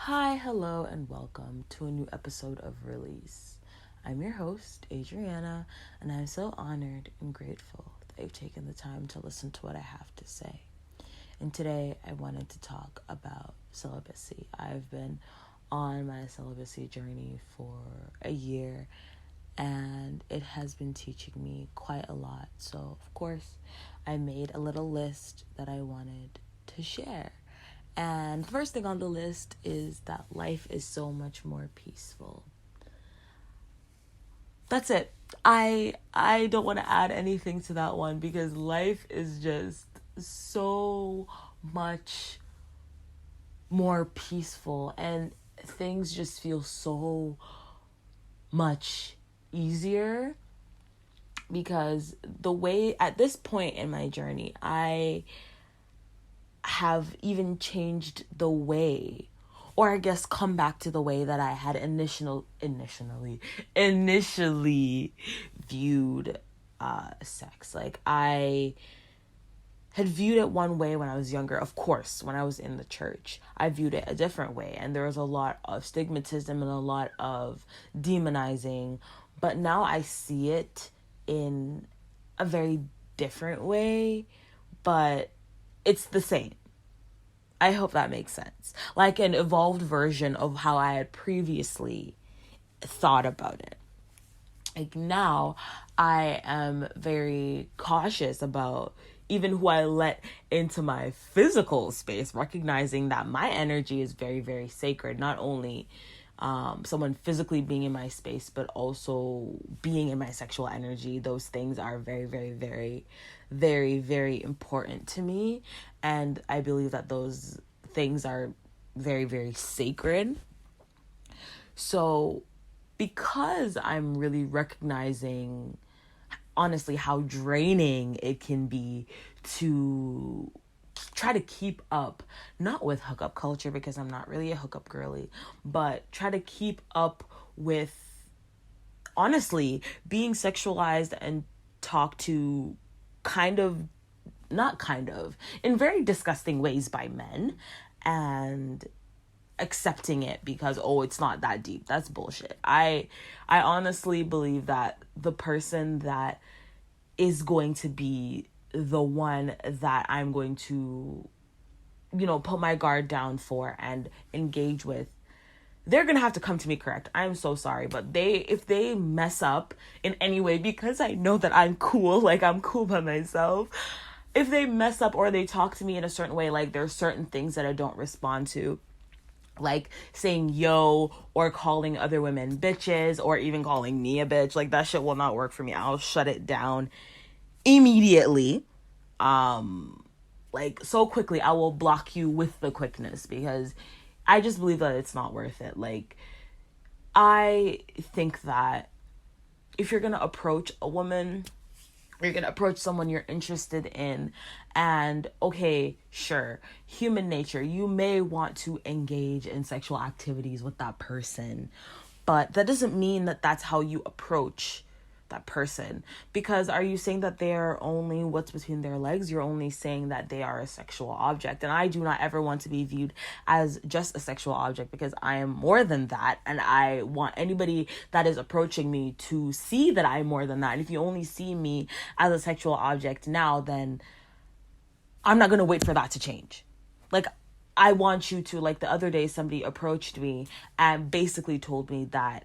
Hi, hello, and welcome to a new episode of Release. I'm your host, Adriana, and I'm so honored and grateful that you've taken the time to listen to what I have to say. And today I wanted to talk about celibacy. I've been on my celibacy journey for a year, and it has been teaching me quite a lot. So, of course, I made a little list that I wanted to share. And the first thing on the list is that life is so much more peaceful. That's it. I don't want to add anything to that one because life is just so much more peaceful and things just feel so much easier because the way at this point in my journey I have even changed the way, or I guess come back to the way that I had initially viewed sex. Like I had viewed it one way when I was younger. Of course, when I was in the church, I viewed it a different way, and there was a lot of stigmatism and a lot of demonizing. But now I see it in a very different way, but it's the same. I hope that makes sense. Like an evolved version of how I had previously thought about it. Like now, I am very cautious about even who I let into my physical space, recognizing that my energy is very, very sacred. Not only someone physically being in my space, but also being in my sexual energy. Those things are very, very, very, very, very important to me. And I believe that those things are very, very sacred. So because I'm really recognizing, honestly, how draining it can be to try to keep up, not with hookup culture because I'm not really a hookup girly, but try to keep up with, honestly, being sexualized and talked to in very disgusting ways by men, and accepting it because it's not that deep. That's bullshit. I honestly believe that the person that is going to be the one that I'm going to, put my guard down for and engage with, they're gonna have to come to me correct. I'm so sorry, but if they mess up in any way, because I know that I'm cool, like I'm cool by myself, if they mess up or they talk to me in a certain way, like there's certain things that I don't respond to, like saying yo or calling other women bitches or even calling me a bitch, like that shit will not work for me. I'll shut it down immediately. Like so quickly, I will block you with the quickness because I just believe that it's not worth it. Like I think that if you're gonna approach a woman, you're gonna approach someone you're interested in, and okay, sure, human nature, you may want to engage in sexual activities with that person, but that doesn't mean that that's how you approach that person. Because are you saying that they're only what's between their legs? You're only saying that they are a sexual object, and I do not ever want to be viewed as just a sexual object, because I am more than that, and I want anybody that is approaching me to see that I'm more than that. And if you only see me as a sexual object now, then I'm not going to wait for that to change. Like I want you to, like the other day somebody approached me and basically told me that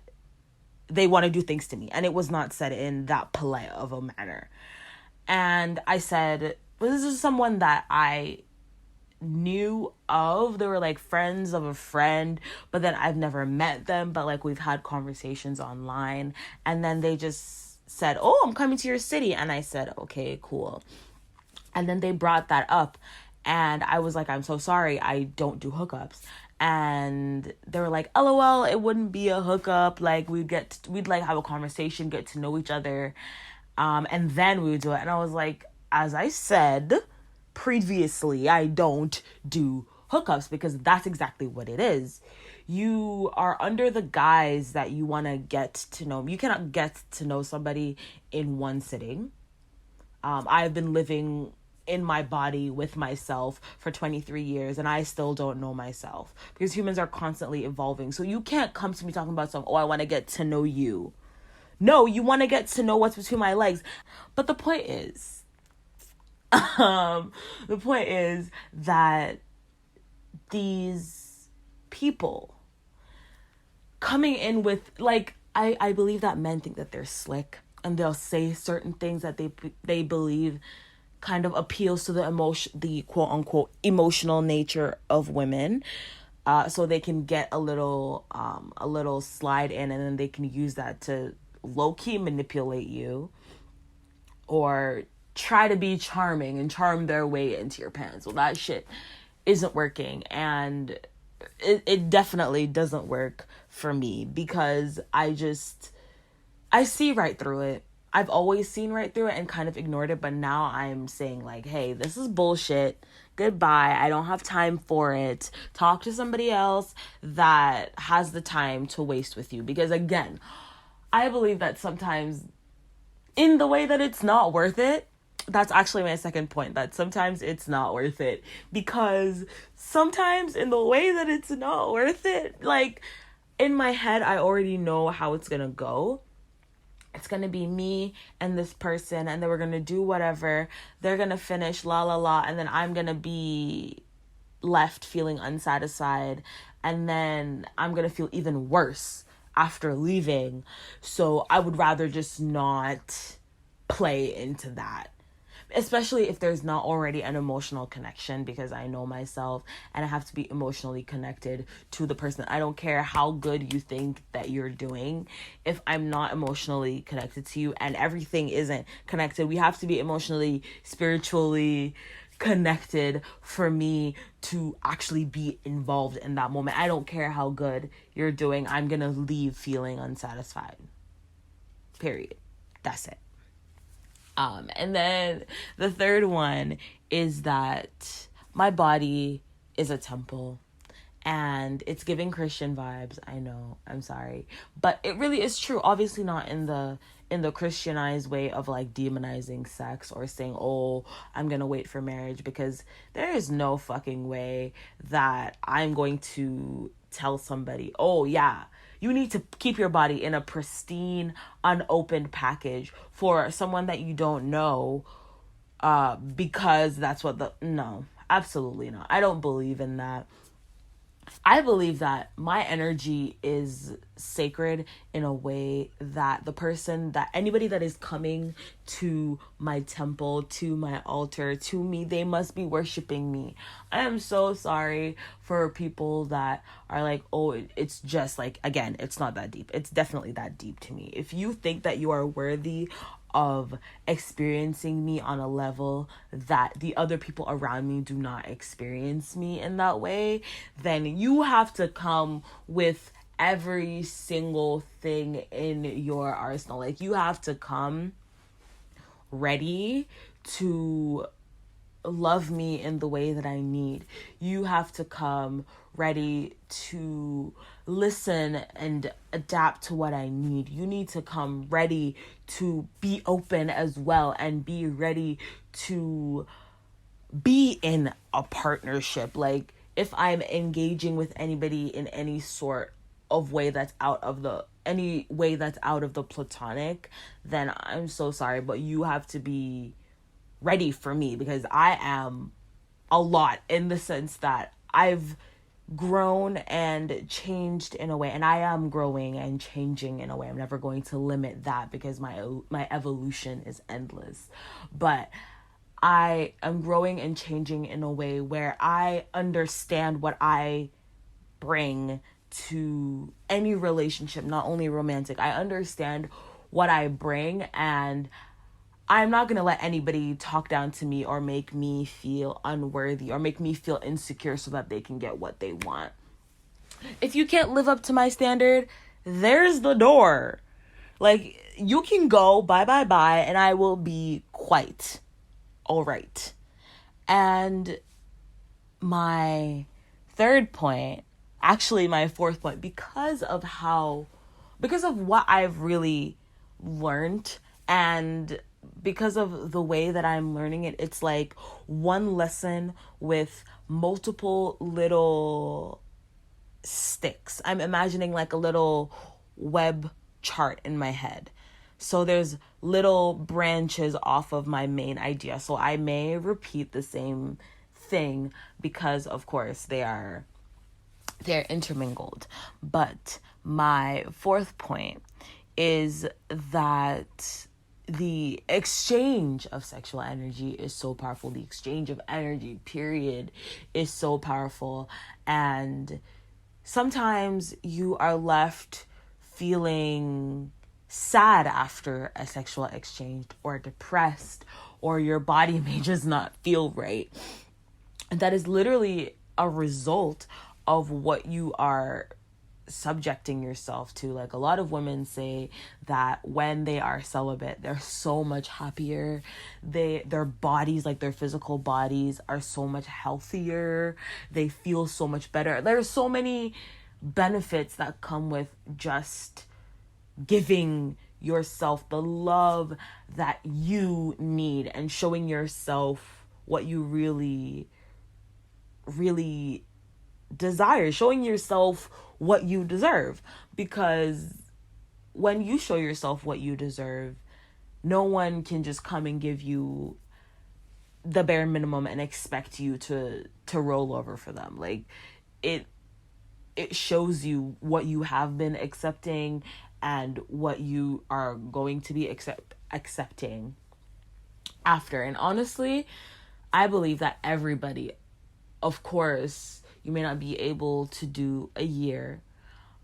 they want to do things to me, and it was not said in that polite of a manner. And I said, well, this is someone that I knew of. They were like friends of a friend, but then I've never met them, but like we've had conversations online. And then they just said, oh, I'm coming to your city. And I said, okay, cool. And then they brought that up, and I was like, I'm so sorry, I don't do hookups. And they were like, LOL, it wouldn't be a hookup. Like we'd like have a conversation, get to know each other, and then we would do it. And I was like, as I said previously, I don't do hookups because that's exactly what it is. You are under the guise that you want to get to know. You cannot get to know somebody in one sitting. I've been living in my body with myself for 23 years and I still don't know myself, because humans are constantly evolving. So you can't come to me talking about something, oh, I want to get to know you. No, you want to get to know what's between my legs. But the point is, that these people coming in with, like, I believe that men think that they're slick, and they'll say certain things that they believe kind of appeals to the quote unquote emotional nature of women, so they can get a little slide in, and then they can use that to low key manipulate you, or try to be charming and charm their way into your pants. Well, that shit isn't working, and it definitely doesn't work for me, because I see right through it. I've always seen right through it and kind of ignored it, but now I'm saying, like, hey, this is bullshit. Goodbye. I don't have time for it. Talk to somebody else that has the time to waste with you. Because again, I believe that sometimes in the way that it's not worth it, that's actually my second point, that sometimes it's not worth it. Because sometimes in the way that it's not worth it, like, in my head, I already know how it's gonna go. It's gonna be me and this person, and then we're gonna do whatever. They're gonna finish, la la la, and then I'm gonna be left feeling unsatisfied, and then I'm gonna feel even worse after leaving. So I would rather just not play into that, especially if there's not already an emotional connection, because I know myself and I have to be emotionally connected to the person. I don't care how good you think that you're doing. If I'm not emotionally connected to you and everything isn't connected, we have to be emotionally, spiritually connected for me to actually be involved in that moment. I don't care how good you're doing. I'm gonna leave feeling unsatisfied. Period. That's it. And then the third one is that my body is a temple, and it's giving Christian vibes. I know, I'm sorry, but it really is true. Obviously not in the Christianized way of like demonizing sex or saying, oh, I'm gonna wait for marriage, because there is no fucking way that I'm going to tell somebody, oh yeah, you need to keep your body in a pristine, unopened package for someone that you don't know, because that's what no, absolutely not. I don't believe in that. I believe that my energy is sacred in a way that anybody that is coming to my temple, to my altar, to me, they must be worshiping me. I am so sorry for people that are like, oh, it's just like, again, it's not that deep. It's definitely that deep to me. If you think that you are worthy of experiencing me on a level that the other people around me do not experience me in that way, then you have to come with every single thing in your arsenal. Like, you have to come ready to love me in the way that I need. You have to come ready to listen and adapt to what I need. You need to come ready to be open as well, and be ready to be in a partnership. Like, if I'm engaging with anybody in any sort of way that's out of the platonic, then I'm so sorry, but you have to be ready for me, because I am a lot, in the sense that I've grown and changed in a way, and I am growing and changing in a way. I'm never going to limit that, because my evolution is endless. But I am growing and changing in a way where I understand what I bring to any relationship, not only romantic. I understand what I bring, and I'm not going to let anybody talk down to me or make me feel unworthy or make me feel insecure so that they can get what they want. If you can't live up to my standard, there's the door. Like, you can go, bye, and I will be quite all right. And my third point, actually my fourth point, because of what I've really learned and because of the way that I'm learning it, it's like one lesson with multiple little sticks. I'm imagining like a little web chart in my head. So there's little branches off of my main idea. So I may repeat the same thing because of course they're intermingled. But my fourth point is that the exchange of sexual energy is so powerful. The exchange of energy, period, is so powerful. And sometimes you are left feeling sad after a sexual exchange, or depressed, or your body may just not feel right. And that is literally a result of what you are subjecting yourself to. Like, a lot of women say that when they are celibate, they're so much happier. Their bodies, like their physical bodies, are so much healthier. They feel so much better. There's so many benefits that come with just giving yourself the love that you need and showing yourself what you really desire, showing yourself what you deserve. Because when you show yourself what you deserve, no one can just come and give you the bare minimum and expect you to roll over for them. Like, it shows you what you have been accepting and what you are going to be accepting after. And honestly, I believe that everybody, of course, you may not be able to do a year,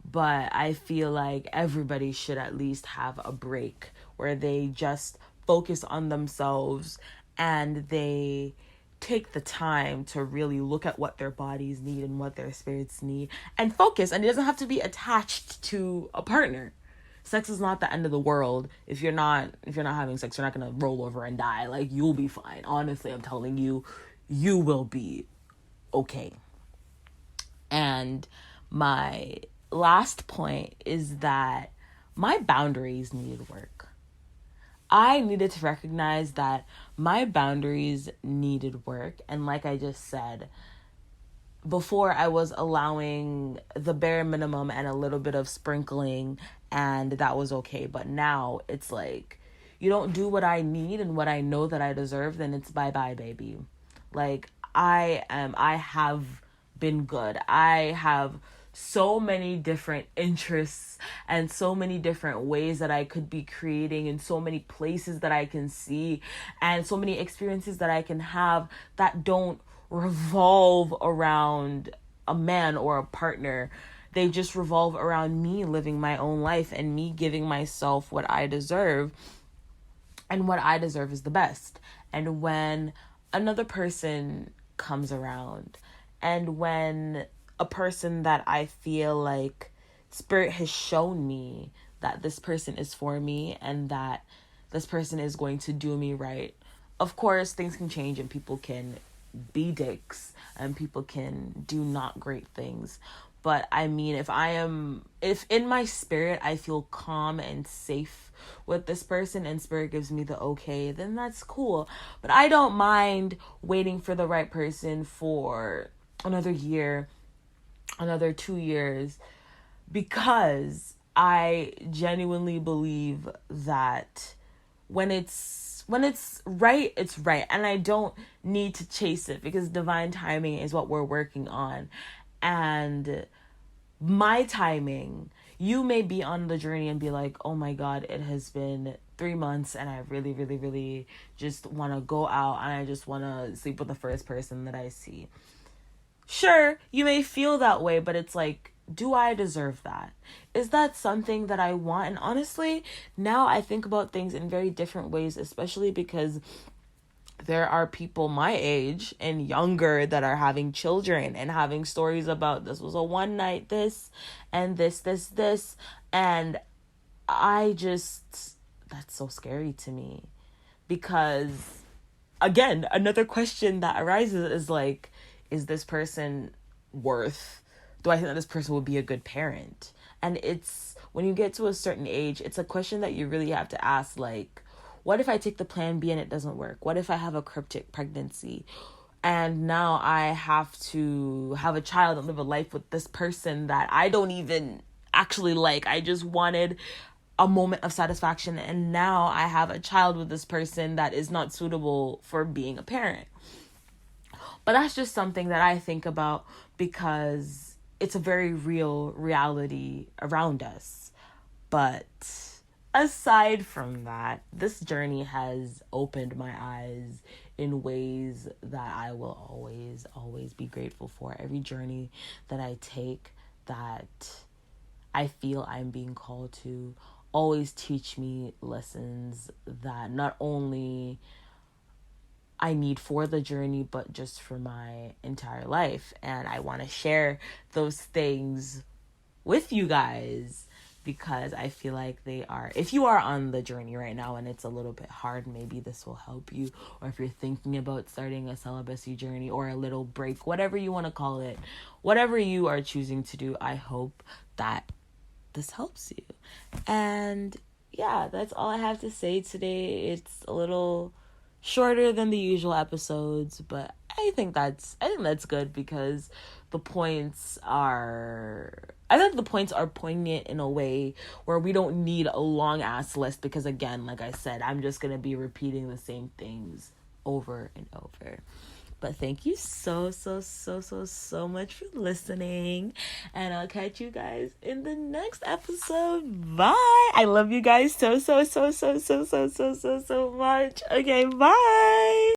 but I feel like everybody should at least have a break where they just focus on themselves and they take the time to really look at what their bodies need and what their spirits need and focus. And it doesn't have to be attached to a partner. Sex is not the end of the world. If you're not having sex, you're not gonna roll over and die. Like, you'll be fine. Honestly, I'm telling you, you will be okay. And my last point is that my boundaries needed work. I needed to recognize that my boundaries needed work. And like I just said, before I was allowing the bare minimum and a little bit of sprinkling, and that was okay. But now it's like, you don't do what I need and what I know that I deserve, then it's bye-bye, baby. Like, I have been good. I have so many different interests and so many different ways that I could be creating, and so many places that I can see, and so many experiences that I can have that don't revolve around a man or a partner. They just revolve around me living my own life and me giving myself what I deserve. And what I deserve is the best. And when another person comes around, and when a person that I feel like Spirit has shown me that this person is for me and that this person is going to do me right, of course things can change and people can be dicks and people can do not great things. But I mean, if in my spirit I feel calm and safe with this person and Spirit gives me the okay, then that's cool. But I don't mind waiting for the right person for another year, another 2 years, because I genuinely believe that when it's right, it's right. And I don't need to chase it, because divine timing is what we're working on. And my timing, you may be on the journey and be like, oh my God, it has been 3 months and I really, really, really just want to go out and I just want to sleep with the first person that I see. Sure, you may feel that way, but it's like, do I deserve that? Is that something that I want? And honestly, now I think about things in very different ways, especially because there are people my age and younger that are having children and having stories about this was a one night this and this. And that's so scary to me, because again, another question that arises is like, is this person do I think that this person would be a good parent? And it's, when you get to a certain age, it's a question that you really have to ask, like, What if I take the plan B and it doesn't work? What if I have a cryptic pregnancy and now I have to have a child and live a life with this person that I don't even actually like? I just wanted a moment of satisfaction, and now I have a child with this person that is not suitable for being a parent. But that's just something that I think about because it's a very real reality around us. But aside from that, this journey has opened my eyes in ways that I will always, always be grateful for. Every journey that I take that I feel I'm being called to always teach me lessons that not only I need for the journey, but just for my entire life. And I want to share those things with you guys because I feel like they are, if you are on the journey right now and it's a little bit hard, maybe this will help you. Or if you're thinking about starting a celibacy journey or a little break, whatever you want to call it, whatever you are choosing to do, I hope that this helps you. And yeah, that's all I have to say today. It's a little shorter than the usual episodes, but I think that's good because the points are poignant in a way where we don't need a long ass list because, again, like I said, I'm just gonna be repeating the same things over and over. But thank you so much for listening. And I'll catch you guys in the next episode. Bye. I love you guys so much. Okay, bye.